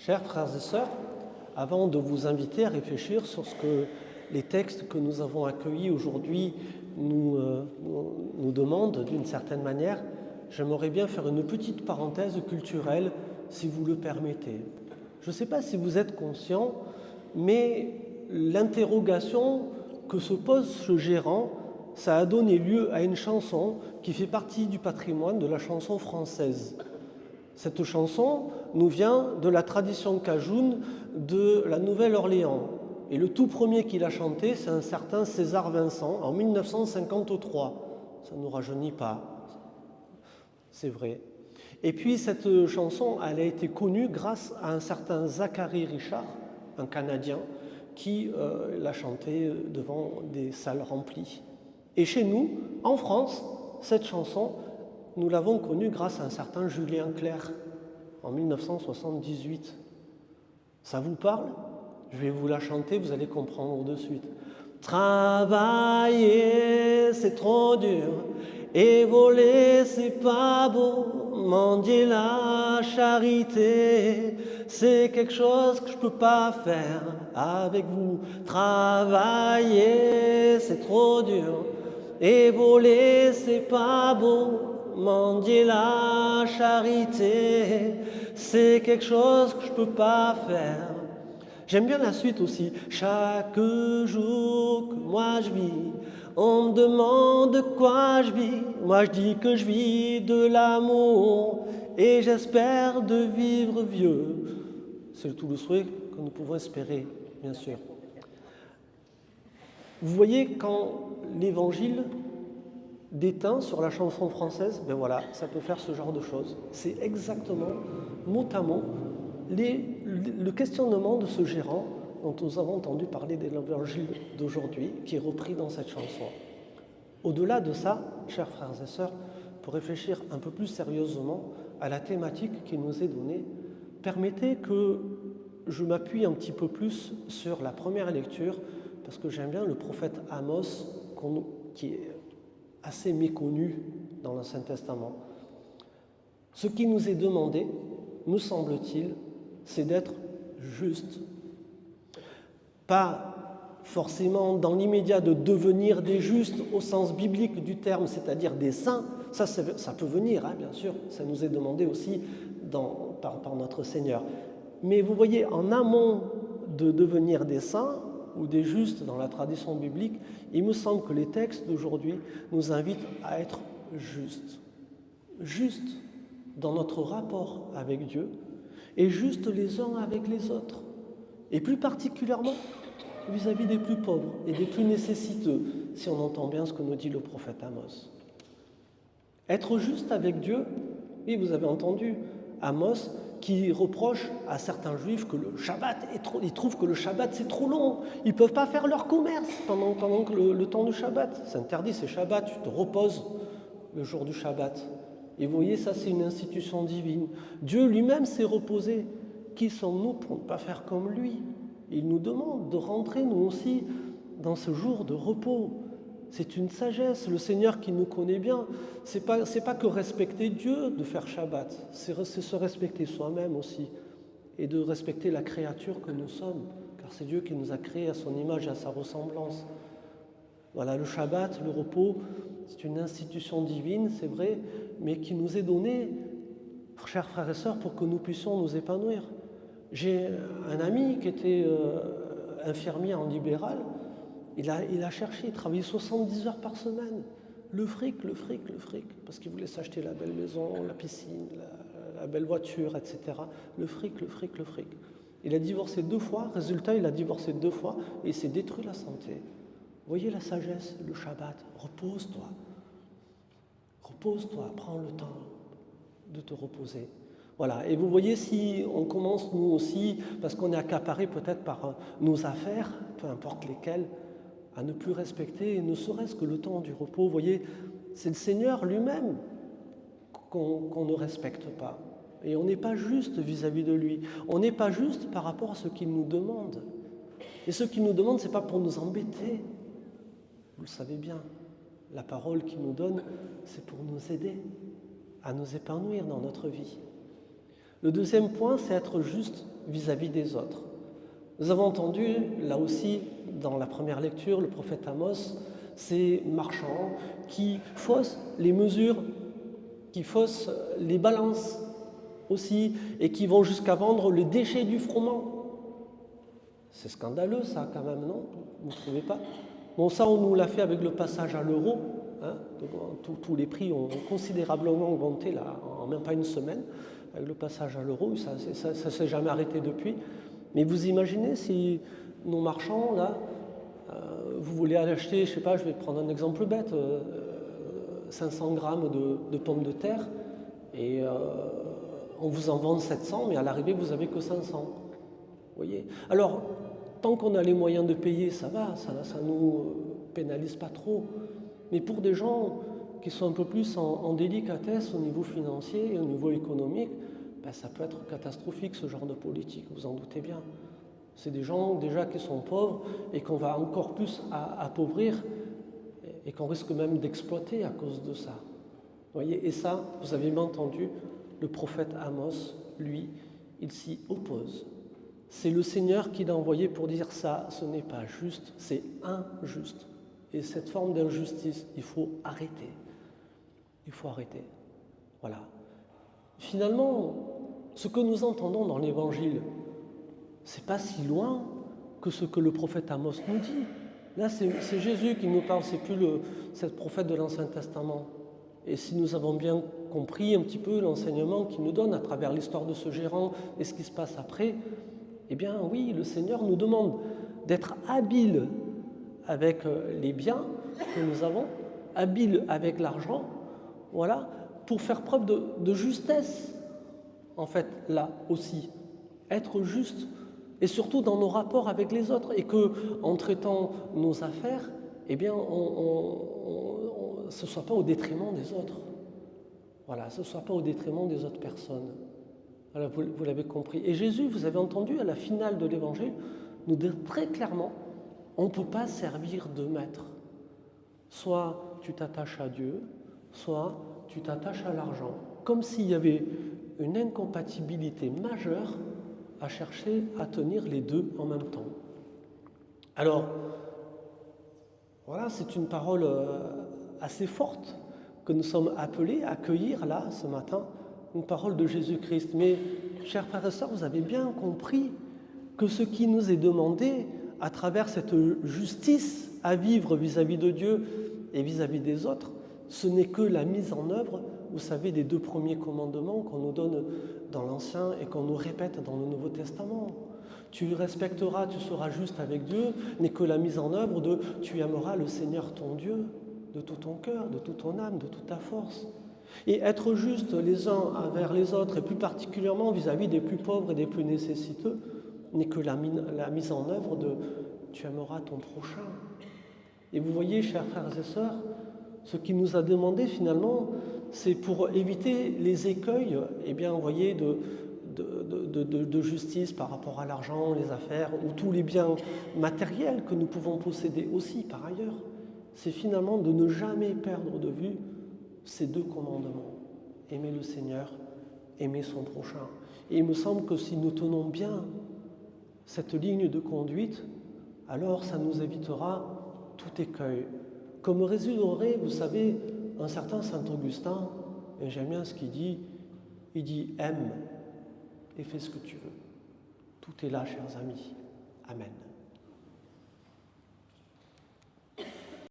Chers frères et sœurs, avant de vous inviter à réfléchir sur ce que les textes que nous avons accueillis aujourd'hui nous demandent d'une certaine manière, j'aimerais bien faire une petite parenthèse culturelle, si vous le permettez. Je ne sais pas si vous êtes conscient, mais l'interrogation que se pose ce gérant, ça a donné lieu à une chanson qui fait partie du patrimoine de la chanson française. Cette chanson nous vient de la tradition cajoune de la Nouvelle-Orléans. Et le tout premier qui l'a chanté, c'est un certain César Vincent, en 1953. Ça ne nous rajeunit pas, c'est vrai. Et puis cette chanson, elle a été connue grâce à un certain Zachary Richard, un Canadien, qui l'a chantée devant des salles remplies. Et chez nous, en France, cette chanson, nous l'avons connue grâce à un certain Julien Clerc, en 1978. Ça vous parle ? Je vais vous la chanter, vous allez comprendre de suite. Travailler, c'est trop dur, et voler, c'est pas beau. Mendier la charité, c'est quelque chose que je peux pas faire avec vous. Travailler, c'est trop dur, et voler, c'est pas beau. Mendier la charité, c'est quelque chose que je peux pas faire. J'aime bien la suite aussi. Chaque jour que moi je vis, on me demande de quoi je vis. Moi je dis que je vis de l'amour et j'espère de vivre vieux. C'est tout le souhait que nous pouvons espérer, bien sûr. Vous voyez, quand l'évangile déteint sur la chanson française, ben voilà, ça peut faire ce genre de choses. C'est exactement, mot à mot, le questionnement de ce gérant dont nous avons entendu parler de l'évangile d'aujourd'hui, qui est repris dans cette chanson. Au-delà de ça, chers frères et sœurs, pour réfléchir un peu plus sérieusement à la thématique qui nous est donnée, permettez que je m'appuie un petit peu plus sur la première lecture, parce que j'aime bien le prophète Amos, qui est assez méconnu dans l'Ancien Testament. Ce qui nous est demandé, me semble-t-il, c'est d'être juste. Pas forcément dans l'immédiat de devenir des justes au sens biblique du terme, c'est-à-dire des saints, ça peut venir, hein, bien sûr, ça nous est demandé aussi par notre Seigneur. Mais vous voyez, en amont de devenir des saints, ou des justes dans la tradition biblique, il me semble que les textes d'aujourd'hui nous invitent à être justes. Justes dans notre rapport avec Dieu et justes les uns avec les autres. Et plus particulièrement vis-à-vis des plus pauvres et des plus nécessiteux, si on entend bien ce que nous dit le prophète Amos. Être juste avec Dieu, oui, vous avez entendu Amos qui reproche à certains juifs que le Shabbat est trop, ils trouvent que le Shabbat c'est trop long, ils ne peuvent pas faire leur commerce pendant que le temps du Shabbat. C'est interdit, c'est Shabbat, tu te reposes le jour du Shabbat. Et vous voyez, ça c'est une institution divine. Dieu lui-même s'est reposé. Qui sommes-nous pour ne pas faire comme lui ? Il nous demande de rentrer nous aussi dans ce jour de repos. C'est une sagesse, le Seigneur qui nous connaît bien. C'est pas que respecter Dieu de faire Shabbat, c'est se respecter soi-même aussi et de respecter la créature que nous sommes, car c'est Dieu qui nous a créés à son image et à sa ressemblance. Voilà, le Shabbat, le repos, c'est une institution divine, c'est vrai, mais qui nous est donnée, chers frères et sœurs, pour que nous puissions nous épanouir. J'ai un ami qui était infirmier en libéral. Il a cherché, il travaillait 70 heures par semaine. Le fric, parce qu'il voulait s'acheter la belle maison, la piscine, la belle voiture, etc. Le fric. Il a divorcé 2 fois, résultat, il a divorcé 2 fois et il s'est détruit la santé. Vous voyez la sagesse, le Shabbat, repose-toi, prends le temps de te reposer. Voilà, et vous voyez, si on commence nous aussi, parce qu'on est accaparé peut-être par nos affaires, peu importe lesquelles, à ne plus respecter, ne serait-ce que le temps du repos. Vous voyez, c'est le Seigneur lui-même qu'on ne respecte pas. Et on n'est pas juste vis-à-vis de lui. On n'est pas juste par rapport à ce qu'il nous demande. Et ce qu'il nous demande, ce n'est pas pour nous embêter. Vous le savez bien, la parole qu'il nous donne, c'est pour nous aider à nous épanouir dans notre vie. Le deuxième point, c'est être juste vis-à-vis des autres. Nous avons entendu, là aussi, dans la première lecture, le prophète Amos, ces marchands qui faussent les mesures, qui faussent les balances aussi, et qui vont jusqu'à vendre les déchets du froment. C'est scandaleux ça quand même, non? Vous ne trouvez pas? Bon, ça on nous l'a fait avec le passage à l'euro, hein? Tous les prix ont considérablement augmenté là, en même pas une semaine, avec le passage à l'euro, ça ne s'est jamais arrêté depuis. Mais vous imaginez si nos marchands, là, vous voulez aller acheter, je ne sais pas, je vais prendre un exemple bête, 500 grammes de pommes de terre, et on vous en vend 700, mais à l'arrivée, vous n'avez que 500. Vous voyez? Alors, tant qu'on a les moyens de payer, ça va, ça ne nous pénalise pas trop. Mais pour des gens qui sont un peu plus en délicatesse au niveau financier et au niveau économique, ben, ça peut être catastrophique ce genre de politique, vous en doutez bien. C'est des gens déjà qui sont pauvres et qu'on va encore plus appauvrir et qu'on risque même d'exploiter à cause de ça. Vous voyez? Et ça, vous avez bien entendu, le prophète Amos, lui, il s'y oppose. C'est le Seigneur qui l'a envoyé pour dire ça, ce n'est pas juste, c'est injuste. Et cette forme d'injustice, il faut arrêter. Il faut arrêter. Voilà. Finalement, ce que nous entendons dans l'Évangile, c'est pas si loin que ce que le prophète Amos nous dit. Là, c'est Jésus qui nous parle, c'est plus cette prophète de l'Ancien Testament. Et si nous avons bien compris un petit peu l'enseignement qu'il nous donne à travers l'histoire de ce gérant et ce qui se passe après, eh bien oui, le Seigneur nous demande d'être habiles avec les biens que nous avons, habiles avec l'argent, voilà, pour faire preuve de justesse, en fait, là aussi. Être juste, et surtout dans nos rapports avec les autres, et que en traitant nos affaires, eh bien, ce ne soit pas au détriment des autres. Voilà, ce ne soit pas au détriment des autres personnes. Voilà, vous l'avez compris. Et Jésus, vous avez entendu, à la finale de l'Évangile, nous dire très clairement, on ne peut pas servir deux maîtres. Soit tu t'attaches à Dieu, soit tu t'attaches à l'argent. Comme s'il y avait une incompatibilité majeure à chercher à tenir les deux en même temps. Alors, voilà, c'est une parole assez forte que nous sommes appelés à accueillir là, ce matin, une parole de Jésus-Christ. Mais, chers frères et sœurs, vous avez bien compris que ce qui nous est demandé à travers cette justice à vivre vis-à-vis de Dieu et vis-à-vis des autres, ce n'est que la mise en œuvre, vous savez, des deux premiers commandements qu'on nous donne dans l'Ancien et qu'on nous répète dans le Nouveau Testament. Tu respecteras, tu seras juste avec Dieu, n'est que la mise en œuvre de tu aimeras le Seigneur ton Dieu de tout ton cœur, de toute ton âme, de toute ta force. Et être juste les uns envers les autres, et plus particulièrement vis-à-vis des plus pauvres et des plus nécessiteux, n'est que la mise en œuvre de tu aimeras ton prochain. Et vous voyez, chers frères et sœurs, ce qu'il nous a demandé finalement, c'est pour éviter les écueils, eh bien, vous voyez, de justice par rapport à l'argent, les affaires, ou tous les biens matériels que nous pouvons posséder aussi par ailleurs. C'est finalement de ne jamais perdre de vue ces deux commandements. Aimer le Seigneur, aimer son prochain. Et il me semble que si nous tenons bien cette ligne de conduite, alors ça nous évitera tout écueil. Comme résumerait, vous savez, un certain Saint-Augustin, et j'aime bien ce qu'il dit, il dit « aime et fais ce que tu veux ». Tout est là, chers amis. Amen.